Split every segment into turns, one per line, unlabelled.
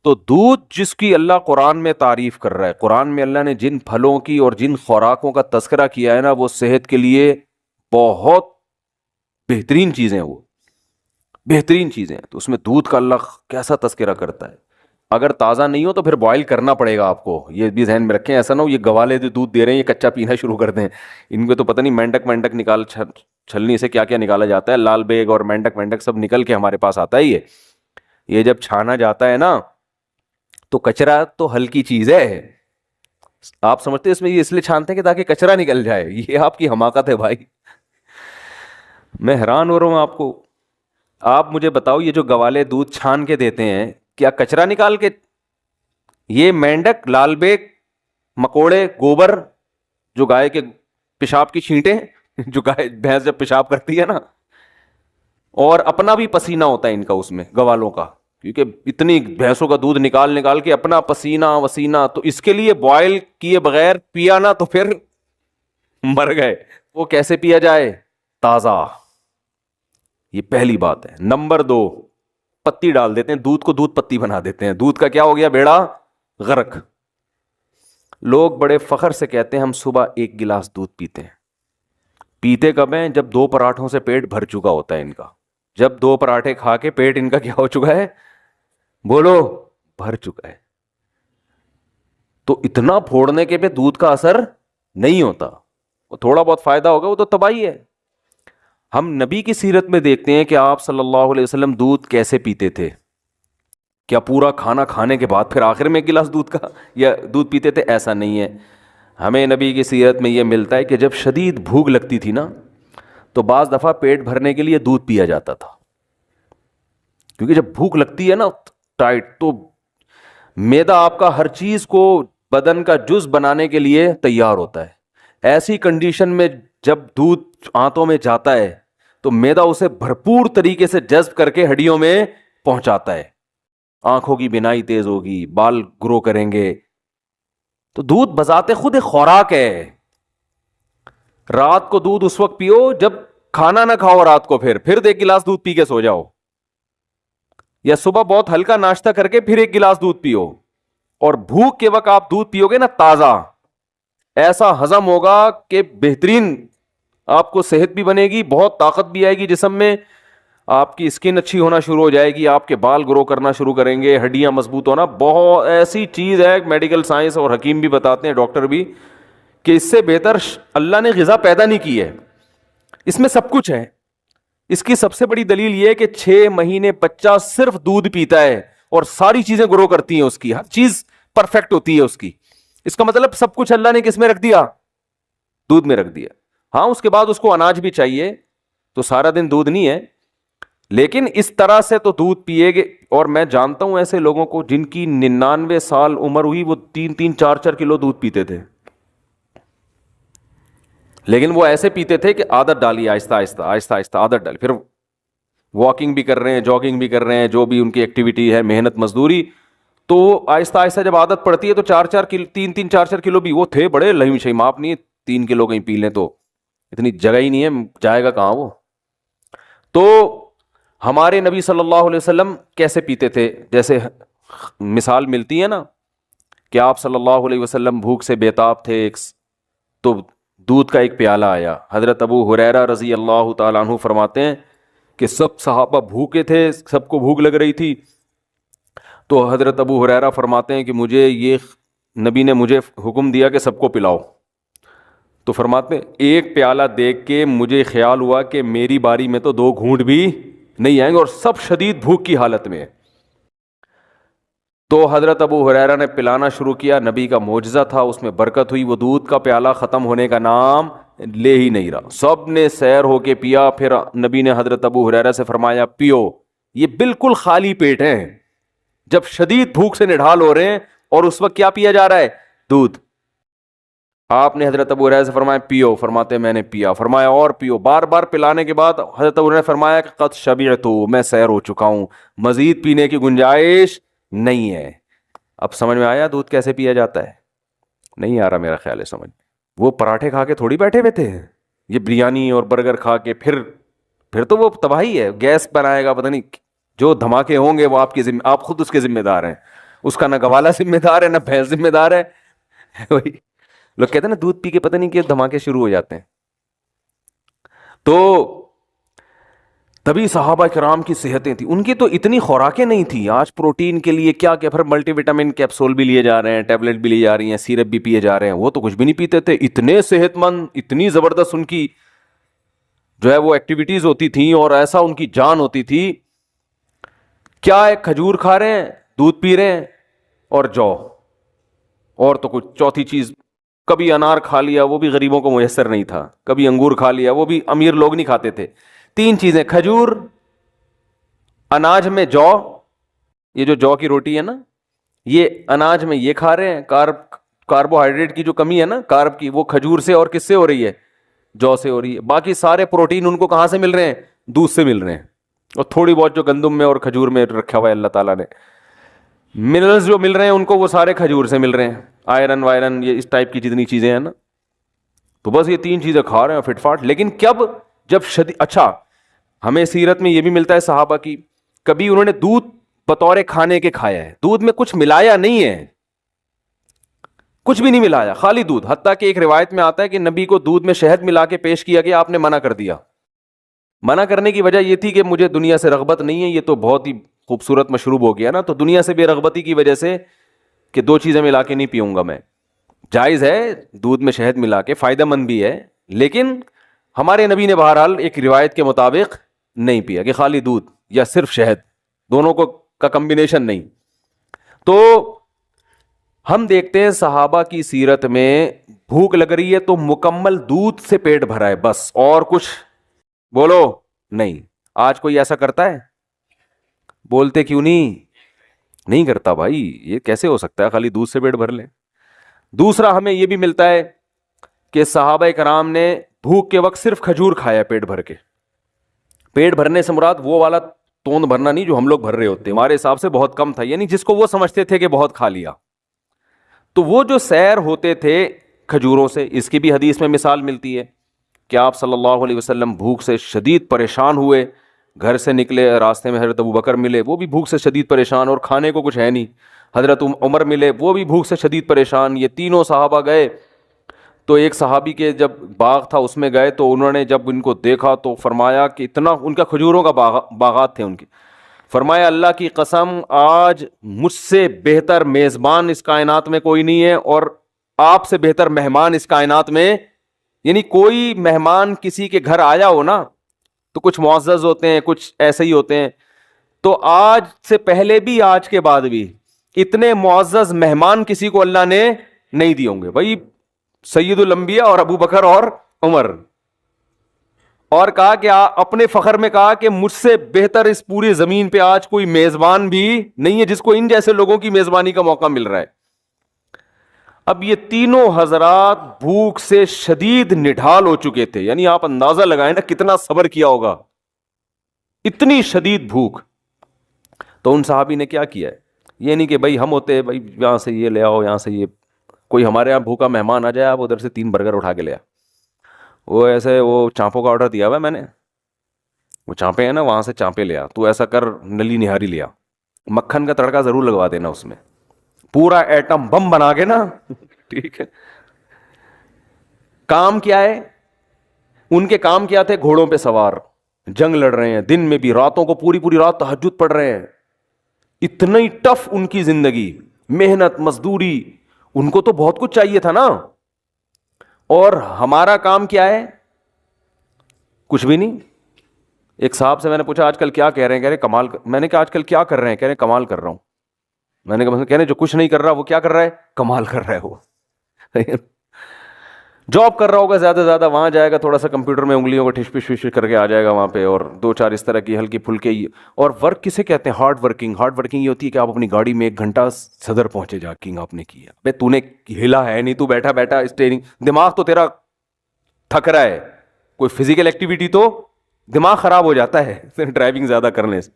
تو دودھ جس کی اللہ قرآن میں تعریف کر رہا ہے، قرآن میں اللہ نے جن پھلوں کی اور جن خوراکوں کا تذکرہ کیا ہے نا، وہ صحت کے لیے بہت بہترین چیزیں ہیں، وہ بہترین چیزیں ہیں. تو اس میں دودھ کا اللہ کیسا تذکرہ کرتا ہے. اگر تازہ نہیں ہو تو پھر بوائل کرنا پڑے گا آپ کو، یہ بھی ذہن میں رکھیں. ایسا نہ ہو یہ گوالے جو دودھ دے رہے ہیں یہ کچا پینا شروع کر دیں. ان کو تو پتہ نہیں مینڈک نکال چھلنی سے کیا کیا نکالا جاتا ہے، لال بیگ اور مینڈک سب نکل کے ہمارے پاس آتا ہے. یہ جب چھانا جاتا ہے نا تو کچرا تو ہلکی چیز ہے. آپ سمجھتے اس میں یہ اس لیے چھانتے ہیں کہ تاکہ کچرا نکل جائے. یہ آپ کی حماقت ہے بھائی. میں حیران ہو رہا ہوں آپ کو. آپ مجھے بتاؤ یہ جو گوالے دودھ چھان کے دیتے ہیں کیا کچرا نکال کے؟ یہ مینڈک، لال بیگ، مکوڑے، گوبر، جو گائے کے پیشاب کی چھینٹیں، جو گائے بھینس جب پیشاب کرتی ہے نا، اور اپنا بھی پسینہ ہوتا ہے ان کا اس میں گوالوں کا، کیونکہ اتنی بھینسوں کا دودھ نکال کے اپنا پسینہ وسینہ. تو اس کے لیے بوائل کیے بغیر پیا نا تو پھر مر گئے. وہ کیسے پیا جائے؟ تازہ. یہ پہلی بات ہے. نمبر 2، پتی ڈال دیتے ہیں دودھ کو، دودھ پتی بنا دیتے ہیں. دودھ کا کیا ہو گیا؟ بیڑا غرق. لوگ بڑے فخر سے کہتے ہیں ہم صبح 1 گلاس دودھ پیتے ہیں. پیتے کب ہیں؟ جب 2 پراٹھوں سے پیٹ بھر چکا ہوتا ہے ان کا. جب 2 پراٹھے کھا کے پیٹ ان کا کیا ہو چکا ہے؟ بولو، بھر چکا ہے. تو اتنا پھوڑنے کے پہ دودھ کا اثر نہیں ہوتا. وہ تھوڑا بہت فائدہ ہوگا، وہ تو تباہی ہے. ہم نبی کی سیرت میں دیکھتے ہیں کہ آپ صلی اللہ علیہ وسلم دودھ کیسے پیتے تھے. کیا پورا کھانا کھانے کے بعد پھر آخر میں 1 گلاس دودھ کا یا دودھ پیتے تھے؟ ایسا نہیں ہے. ہمیں نبی کی سیرت میں یہ ملتا ہے کہ جب شدید بھوک لگتی تھی نا تو بعض دفعہ پیٹ بھرنے کے لیے دودھ پیا جاتا تھا. کیونکہ جب بھوک لگتی ہے نا ٹائٹ، تو معدہ آپ کا ہر چیز کو بدن کا جز بنانے کے لیے تیار ہوتا ہے. ایسی کنڈیشن میں جب دودھ آنتوں میں جاتا ہے تو معدہ اسے بھرپور طریقے سے جذب کر کے ہڈیوں میں پہنچاتا ہے. آنکھوں کی بینائی تیز ہوگی، بال گرو کریں گے. تو دودھ بذات خود ایک خوراک ہے. رات کو دودھ اس وقت پیو جب کھانا نہ کھاؤ رات کو، پھر 1 گلاس دودھ پی کے سو جاؤ، یا صبح بہت ہلکا ناشتہ کر کے پھر 1 گلاس دودھ پیو. اور بھوک کے وقت آپ دودھ پیو گے نا تازہ، ایسا ہضم ہوگا کہ بہترین آپ کو صحت بھی بنے گی، بہت طاقت بھی آئے گی جسم میں، آپ کی اسکن اچھی ہونا شروع ہو جائے گی، آپ کے بال گرو کرنا شروع کریں گے، ہڈیاں مضبوط ہونا. بہت ایسی چیز ہے، میڈیکل سائنس اور حکیم بھی بتاتے ہیں، ڈاکٹر بھی، کہ اس سے بہتر اللہ نے غذا پیدا نہیں کی ہے. اس میں سب کچھ ہے. اس کی سب سے بڑی دلیل یہ ہے کہ 6 مہینے بچہ صرف دودھ پیتا ہے اور ساری چیزیں گرو کرتی ہیں، اس کی ہر چیز پرفیکٹ ہوتی ہے اس کی. اس کا مطلب سب کچھ اللہ نے کس میں رکھ دیا؟ دودھ میں رکھ دیا. ہاں اس کے بعد اس کو اناج بھی چاہیے، تو سارا دن دودھ نہیں ہے، لیکن اس طرح سے تو دودھ پیے گے. اور میں جانتا ہوں ایسے لوگوں کو جن کی 99 سال عمر ہوئی، وہ 3-3 4-4 کلو دودھ پیتے تھے. لیکن وہ ایسے پیتے تھے کہ عادت ڈالی، آہستہ آہستہ عادت ڈالی. پھر واکنگ بھی کر رہے ہیں، جاگنگ بھی کر رہے ہیں، جو بھی ان کی ایکٹیویٹی ہے، محنت مزدوری. تو آہستہ آہستہ جب عادت پڑتی ہے تو 3-3 4-4 کلو بھی. وہ تھے بڑے لہیم شہیم، آپ نہیں 3 کلو کہیں پی لیں تو اتنی جگہ ہی نہیں ہے، جائے گا کہاں وہ. تو ہمارے نبی صلی اللہ علیہ وسلم کیسے پیتے تھے؟ جیسے مثال ملتی ہے نا کہ آپ صلی اللہ علیہ وسلم بھوک سے بیتاب تھے، تو دودھ کا ایک پیالہ آیا. حضرت ابو ہریرہ رضی اللہ تعالیٰ عنہ فرماتے ہیں کہ سب صحابہ بھوکے تھے، سب کو بھوک لگ رہی تھی. تو حضرت ابو ہریرہ فرماتے ہیں کہ نبی نے مجھے حکم دیا کہ سب کو پلاؤ. تو فرماتے ہیں ایک پیالہ دیکھ کے مجھے خیال ہوا کہ میری باری میں تو 2 گھونٹ بھی نہیں آئیں گے، اور سب شدید بھوک کی حالت میں. تو حضرت ابو ہریرہ نے پلانا شروع کیا. نبی کا معجزہ تھا، اس میں برکت ہوئی. وہ دودھ کا پیالہ ختم ہونے کا نام لے ہی نہیں رہا. سب نے سیر ہو کے پیا. پھر نبی نے حضرت ابو ہریرہ سے فرمایا پیو. یہ بالکل خالی پیٹ ہیں، جب شدید بھوک سے نڈھال ہو رہے ہیں، اور اس وقت کیا پیا جا رہا ہے؟ دودھ. آپ نے حضرت ابو ہریرہ سے فرمایا پیو. فرماتے میں نے پیا. فرمایا اور پیو. بار بار پلانے کے بعد حضرت ابو ہریرہ نے فرمایا کہ قد شبعت، میں سیر ہو چکا ہوں، مزید پینے کی گنجائش نہیں ہے. اب سمجھ میں آیا دودھ کیسے پیا جاتا ہے؟ نہیں آ رہا میرا خیال ہے سمجھ. وہ پراٹھے کھا کے تھوڑی بیٹھے ہوئے تھے، یہ بریانی اور برگر کھا کے پھر تو وہ تباہی ہے. گیس بنائے گا، پتہ نہیں جو دھماکے ہوں گے وہ آپ خود اس کے ذمہ دار ہیں. اس کا نہ گوالا ذمہ دار ہے نہ بھینس ذمہ دار ہے. وہی لوگ کہتے ہیں نا دودھ پی کے پتہ نہیں کہ دھماکے شروع ہو جاتے ہیں. تو تبھی صحابہ کرام کی صحتیں تھیں, ان کی تو اتنی خوراکیں نہیں تھیں. آج پروٹین کے لیے کیا کیا, پھر ملٹی وٹامن کیپسول بھی لیے جا رہے ہیں, ٹیبلٹ بھی لی جا رہی ہیں, سیرپ بھی پیے جا رہے ہیں. وہ تو کچھ بھی نہیں پیتے تھے, اتنے صحت مند, اتنی زبردست ان کی جو ہے وہ ایکٹیویٹیز ہوتی تھیں, اور ایسا ان کی جان ہوتی تھی. کیا ہے, کھجور کھا رہے ہیں, دودھ پی رہے ہیں اور جو, اور تو کچھ چوتھی چیز, کبھی انار کھا لیا, وہ بھی غریبوں کو میسر نہیں تھا. کبھی انگور کھا لیا, وہ بھی امیر لوگ نہیں کھاتے تھے. 3 چیزیں, کھجور, اناج میں جو, یہ جو کی روٹی ہے نا, یہ اناج میں یہ کھا رہے ہیں. کاربوہائیڈریٹ کی جو کمی ہے نا, کارب کی, وہ کھجور سے اور کس سے ہو رہی ہے, جو سے ہو رہی ہے. باقی سارے پروٹین ان کو کہاں سے مل رہے ہیں, دودھ سے مل رہے ہیں. اور تھوڑی بہت جو گندم میں اور کھجور میں رکھا ہوا ہے اللہ تعالیٰ نے, منرلز جو مل رہے ہیں ان کو وہ سارے کھجور سے مل رہے ہیں. آئرن وائرن, یہ اس ٹائپ کی جتنی چیزیں ہیں نا, تو بس یہ 3 چیزیں کھا رہے ہیں فٹ فاٹ. لیکن جب اچھا, ہمیں سیرت میں یہ بھی ملتا ہے صحابہ کی, کبھی انہوں نے دودھ بطور کھانے کے کھایا ہے, دودھ میں کچھ ملایا نہیں ہے, کچھ بھی نہیں ملایا, خالی دودھ. حتیٰ کہ ایک روایت میں آتا ہے کہ نبی کو دودھ میں شہد ملا کے پیش کیا گیا, آپ نے منع کر دیا. منع کرنے کی وجہ یہ تھی کہ مجھے دنیا سے رغبت نہیں ہے, یہ تو بہت ہی خوبصورت مشروب ہو گیا نا, تو دنیا سے بے رغبتی کی وجہ سے کہ 2 چیزیں ملا کے نہیں پیوں گا میں. جائز ہے دودھ میں شہد ملا کے, فائدہ مند بھی ہے, لیکن ہمارے نبی نے بہرحال ایک روایت کے مطابق نہیں پیا کہ خالی دودھ یا صرف شہد, دونوں کا کمبینیشن نہیں. تو ہم دیکھتے ہیں صحابہ کی سیرت میں, بھوک لگ رہی ہے تو مکمل دودھ سے پیٹ بھرا ہے بس, اور کچھ بولو نہیں. آج کوئی ایسا کرتا ہے؟ بولتے کیوں نہیں کرتا بھائی, یہ کیسے ہو سکتا ہے خالی دودھ سے پیٹ بھر لیں. دوسرا ہمیں یہ بھی ملتا ہے کہ صحابہ کرام نے بھوک کے وقت صرف کھجور کھایا پیٹ بھر کے. پیٹ بھرنے سے مراد وہ والا توند بھرنا نہیں جو ہم لوگ بھر رہے ہوتے, ہمارے حساب سے بہت کم تھا, یعنی جس کو وہ سمجھتے تھے کہ بہت کھا لیا. تو وہ جو سیر ہوتے تھے کھجوروں سے, اس کی بھی حدیث میں مثال ملتی ہے کہ آپ صلی اللہ علیہ وسلم بھوک سے شدید پریشان ہوئے, گھر سے نکلے, راستے میں حضرت ابوبکر ملے, وہ بھی بھوک سے شدید پریشان, اور کھانے کو کچھ ہے نہیں. حضرت عمر ملے, وہ بھی بھوک سے شدید پریشان. یہ تینوں صحابہ گئے, تو ایک صحابی کے جب باغ تھا اس میں گئے, تو انہوں نے جب ان کو دیکھا تو فرمایا کہ اتنا, ان کا کھجوروں کا باغات تھے ان کے, فرمایا اللہ کی قسم آج مجھ سے بہتر میزبان اس کائنات میں کوئی نہیں ہے, اور آپ سے بہتر مہمان اس کائنات میں, یعنی کوئی مہمان کسی کے گھر آیا ہو نا تو کچھ معزز ہوتے ہیں, کچھ ایسے ہی ہوتے ہیں, تو آج سے پہلے بھی آج کے بعد بھی اتنے معزز مہمان کسی کو اللہ نے نہیں دیے ہوں گے. بھائی سید الانبیاء اور ابو بکر اور عمر, اور کہا کہ اپنے فخر میں کہا کہ مجھ سے بہتر اس پوری زمین پہ آج کوئی میزبان بھی نہیں ہے جس کو ان جیسے لوگوں کی میزبانی کا موقع مل رہا ہے. اب یہ تینوں حضرات بھوک سے شدید نڈھال ہو چکے تھے, یعنی آپ اندازہ لگائیں نا کتنا صبر کیا ہوگا, اتنی شدید بھوک. تو ان صحابی نے کیا کیا ہے, یہ نہیں کہ بھائی ہم ہوتے بھائی یہاں سے یہ لے آؤ, یہاں سے یہ, کوئی ہمارے یہاں بھوکا مہمان آ جائے, آپ ادھر سے 3 برگر اٹھا کے لے آ. وہ ایسے وہ چانپوں کا آرڈر دیا ہوا ہے میں نے, وہ چانپے ہیں نا, وہاں سے چانپے لے آ, تو ایسا کر نلی نہاری لیا, مکھن کا تڑکا ضرور لگوا دینا اس میں, پورا ایٹم بم بنا کے نا, ٹھیک ہے. کام کیا ہے ان کے, کام کیا تھے, گھوڑوں پہ سوار, جنگ لڑ رہے ہیں, دن میں بھی, راتوں کو پوری رات تہجد پڑھ رہے ہیں. اتنا ہی ٹف ان کی زندگی, محنت مزدوری, ان کو تو بہت کچھ چاہیے تھا نا. اور ہمارا کام کیا ہے, کچھ بھی نہیں. ایک صاحب سے میں نے پوچھا آج کل کیا کہہ رہے ہیں, کہہ رہے کمال. میں نے کہا آج کل کیا کر رہے ہیں, کہہ رہے کمال کر رہا ہوں. میں نے کہا کہہ رہے جو کچھ نہیں کر رہا وہ کیا کر رہا ہے, کمال کر رہا ہے. وہ جاب کر رہا ہوگا زیادہ سے زیادہ, وہاں جائے گا تھوڑا سا کمپیوٹر میں انگلیوں کو ٹھش پش کر کے آ جائے گا وہاں پہ, اور 2-4 اس طرح کی ہلکی پھلکے. اور ورک کسے کہتے ہیں, ہارڈ ورکنگ. ہارڈ ورکنگ یہ ہوتی ہے کہ آپ اپنی گاڑی میں 1 گھنٹہ صدر پہنچے, جاکنگ آپ نے کیا, بھائی تو نے ہلا ہے نہیں, تو بیٹھا بیٹھا اسٹیئرنگ, دماغ تو تیرا تھک رہا ہے, کوئی فزیکل ایکٹیویٹی تو دماغ خراب ہو جاتا ہے ڈرائیونگ زیادہ کرنے سے.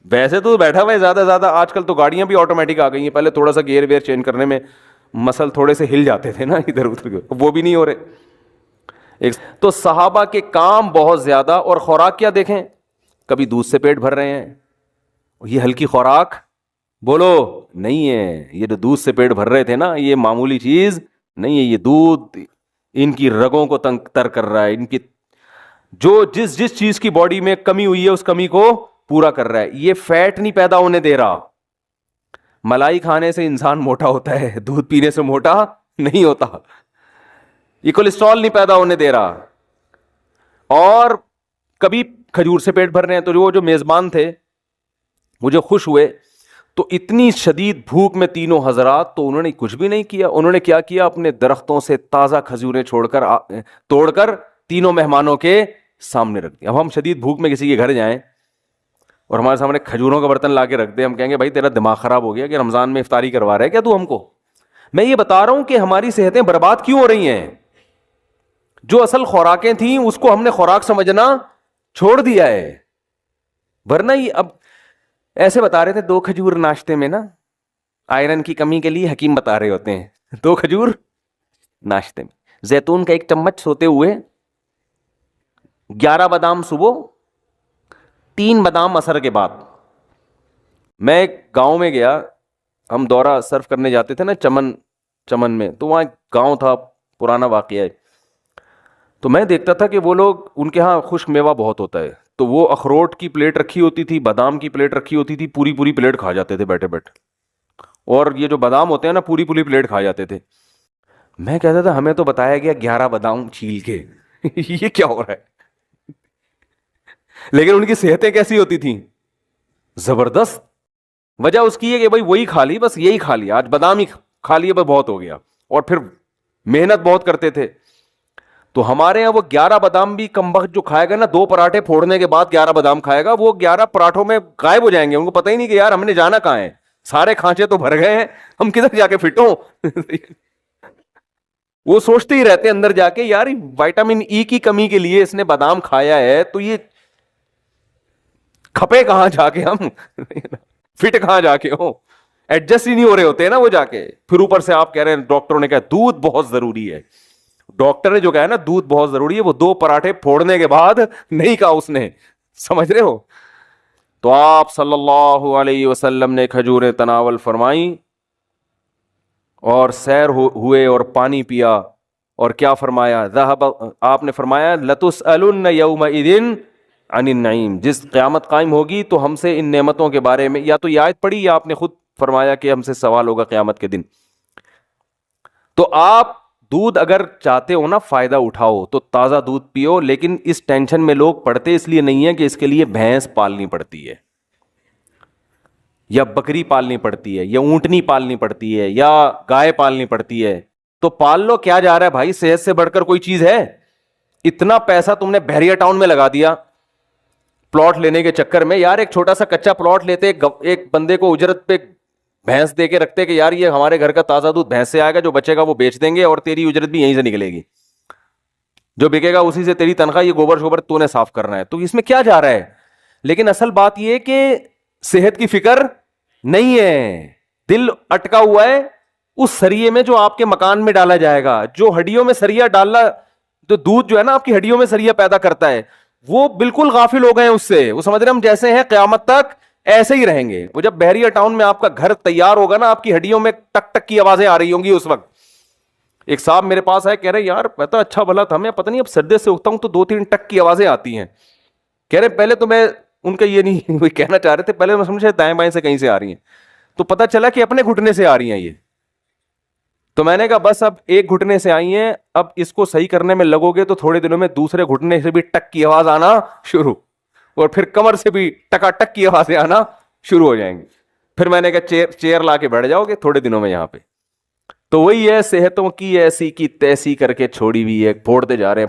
ویسے تو بیٹھا ہوا ہے زیادہ زیادہ. آج کل تو گاڑیاں بھی آٹومیٹک آ گئی ہیں, پہلے تھوڑا سا گیئر ویئر چینج کرنے میں مسل تھوڑے سے ہل جاتے تھے نا ادھر ادھر کے, وہ بھی نہیں ہو رہے. تو صحابہ کے کام بہت زیادہ, اور خوراک کیا دیکھیں, کبھی دودھ سے پیٹ بھر رہے ہیں, یہ ہلکی خوراک بولو نہیں ہے. یہ جو دودھ سے پیٹ بھر رہے تھے نا, یہ معمولی چیز نہیں ہے. یہ دودھ ان کی رگوں کو تنگ تر کر رہا ہے, ان کی جو جس جس چیز کی باڈی میں کمی ہوئی ہے اس کمی کو پورا کر رہا ہے. یہ فیٹ نہیں پیدا ہونے دے رہا. ملائی کھانے سے انسان موٹا ہوتا ہے, دودھ پینے سے موٹا نہیں ہوتا. یہ کولیسٹرول نہیں پیدا ہونے دے رہا. اور کبھی کھجور سے پیٹ بھر رہے ہیں. تو جو میزبان تھے مجھے خوش ہوئے, تو اتنی شدید بھوک میں تینوں حضرات, تو انہوں نے کچھ بھی نہیں کیا. انہوں نے کیا کیا, اپنے درختوں سے تازہ کھجوریں توڑ کر تینوں مہمانوں کے سامنے رکھ دیا. اب ہم شدید بھوک میں کسی کے گھر جائیں اور ہمارے سامنے کھجوروں کا برتن لا کے رکھ دیں, ہم کہیں گے بھائی تیرا دماغ خراب ہو گیا کہ رمضان میں افطاری کروا رہا ہے کیا تو ہم کو. میں یہ بتا رہا ہوں کہ ہماری صحتیں برباد کیوں ہو رہی ہیں. جو اصل خوراکیں تھیں اس کو ہم نے خوراک سمجھنا چھوڑ دیا ہے. ورنہ یہ اب ایسے بتا رہے تھے 2 کھجور ناشتے میں نا, آئرن کی کمی کے لیے حکیم بتا رہے ہوتے ہیں 2 کھجور ناشتے میں, زیتون کا 1 چمچ سوتے ہوئے, 11 بادام صبح, 3 بادام عصر کے بعد. میں ایک گاؤں میں گیا, ہم دورہ سرف کرنے جاتے تھے نا چمن میں, تو وہاں گاؤں تھا, پرانا واقعہ ہے. تو میں دیکھتا تھا کہ وہ لوگ, ان کے ہاں خشک میوہ بہت ہوتا ہے, تو وہ اخروٹ کی پلیٹ رکھی ہوتی تھی, بادام کی پلیٹ رکھی ہوتی تھی, پوری پوری پلیٹ کھا جاتے تھے بیٹھے بیٹھے. اور یہ جو بادام ہوتے ہیں نا پوری پوری پلیٹ کھا جاتے تھے. میں کہتا تھا ہمیں تو بتایا گیا 11 بادام چھیل کے یہ کیا ہو رہا ہے. لیکن ان کی صحتیں کیسی ہوتی تھیں, زبردست. وجہ اس کی ہے کہ بھائی وہی کھا لی, بس یہی کھا لیا, آج بادام ہی کھا لیے بس بہت ہو گیا. اور پھر محنت بہت کرتے تھے. تو ہمارے یہاں وہ 11 بادام بھی کم وقت جو کھائے گا نا, 2 پراٹھے پھوڑنے کے بعد 11 بادام کھائے گا, وہ 11 پراٹھوں میں غائب ہو جائیں گے. ان کو پتہ ہی نہیں کہ یار ہم نے جانا کہاں ہے, سارے کھانچے تو بھر گئے ہیں, ہم کدھر جا کے فٹ ہوں. وہ سوچتے ہی رہتے اندر جا کے یار وائٹامن ای کی کمی کے لیے اس نے بادام کھایا ہے, تو یہ کھپے کہاں جا کے ہم فٹ کہاں جا کے ہوں, ایڈجسٹ ہی نہیں ہو رہے ہوتے ہیں نا وہ جا کے. پھر اوپر سے آپ کہہ رہے ہیں ڈاکٹروں نے کہا دودھ بہت ضروری ہے. ڈاکٹر نے جو کہا نا دودھ بہت ضروری ہے, وہ 2 پراٹھے پھوڑنے کے بعد نہیں کہا اس نے, سمجھ رہے ہو. تو آپ صلی اللہ علیہ وسلم نے کھجوریں تناول فرمائیں اور سیر ہوئے اور پانی پیا, اور کیا فرمایا, آپ نے فرمایا لَتُسْأَلُنَّ يَوْمَئِذٍ عَنِ النَّعِيمِ, جس قیامت قائم ہوگی تو ہم سے ان نعمتوں کے بارے میں, یا تو یہ آیت پڑھی یا آپ نے خود فرمایا کہ ہم سے سوال ہوگا قیامت کے دن. تو آپ دودھ اگر چاہتے ہو نا فائدہ اٹھاؤ تو تازہ دودھ پیو, لیکن اس ٹینشن میں لوگ پڑتے اس لیے نہیں ہے کہ اس کے لیے بھینس پالنی پڑتی ہے, یا بکری پالنی پڑتی ہے, یا اونٹنی پالنی پڑتی ہے, یا گائے پالنی پڑتی ہے. تو پال لو, کیا جا رہا ہے بھائی, صحت سے بڑھ کر کوئی چیز ہے. اتنا پیسہ تم نے بحریہ ٹاؤن میں لگا دیا پلاٹ لینے کے چکر میں. یار ایک چھوٹا سا کچا پلاٹ لیتے, ایک بندے کو اجرت پہ بھینس دے کے رکھتے کہ یار یہ ہمارے گھر کا تازہ دودھ بھینس سے آئے گا, جو بچے گا وہ بیچ دیں گے اور تیری اجرت بھی یہیں سے نکلے گی, جو بکے گا اسی سے تیری تنخواہ, یہ گوبر شوبر تو نے صاف کرنا ہے. تو اس میں کیا جا رہا ہے. لیکن اصل بات یہ کہ صحت کی فکر نہیں ہے, دل اٹکا ہوا ہے اس سریے میں جو آپ کے مکان میں ڈالا جائے گا. جو ہڈیوں میں سریا ڈالنا, جو دودھ جو ہے نا آپ کی ہڈیوں میں سریا پیدا کرتا ہے, وہ بالکل غافل ہو گئے ہیں اس سے. وہ سمجھ رہے ہم جیسے ہیں قیامت تک ایسے ہی رہیں گے. وہ جب بحریہ ٹاؤن میں آپ کا گھر تیار ہوگا نا, آپ کی ہڈیوں میں ٹک ٹک کی آوازیں آ رہی ہوں گی اس وقت. ایک صاحب میرے پاس آئے, کہہ رہے یار پتا اچھا بھلا تھا, میں پتہ نہیں اب سردے سے اٹھتا ہوں تو 2-3 ٹک کی آوازیں آتی ہیں. کہہ رہے پہلے تو میں ان کا یہ نہیں کوئی کہنا چاہ رہے تھے, پہلے میں سمجھے دائیں بائیں سے کہیں سے آ رہی ہیں, تو پتہ چلا کہ اپنے گھٹنے سے آ رہی ہیں یہ. تو میں نے کہا بس اب ایک گھٹنے سے آئی ہیں, اب اس کو صحیح کرنے میں لگو گے تو تھوڑے دنوں میں دوسرے گھٹنے سے بھی ٹک کی آواز آنا شروع, اور پھر کمر سے بھی ٹکا ٹک کی آوازیں آنا شروع ہو جائیں گی. پھر میں نے کہا چیئر لا کے بیٹھ جاؤ گے تھوڑے دنوں میں یہاں پہ. تو وہی ہے, صحتوں کی ایسی کی تیسی کر کے چھوڑی ہوئی ہے, پھوڑتے جا رہے ہیں.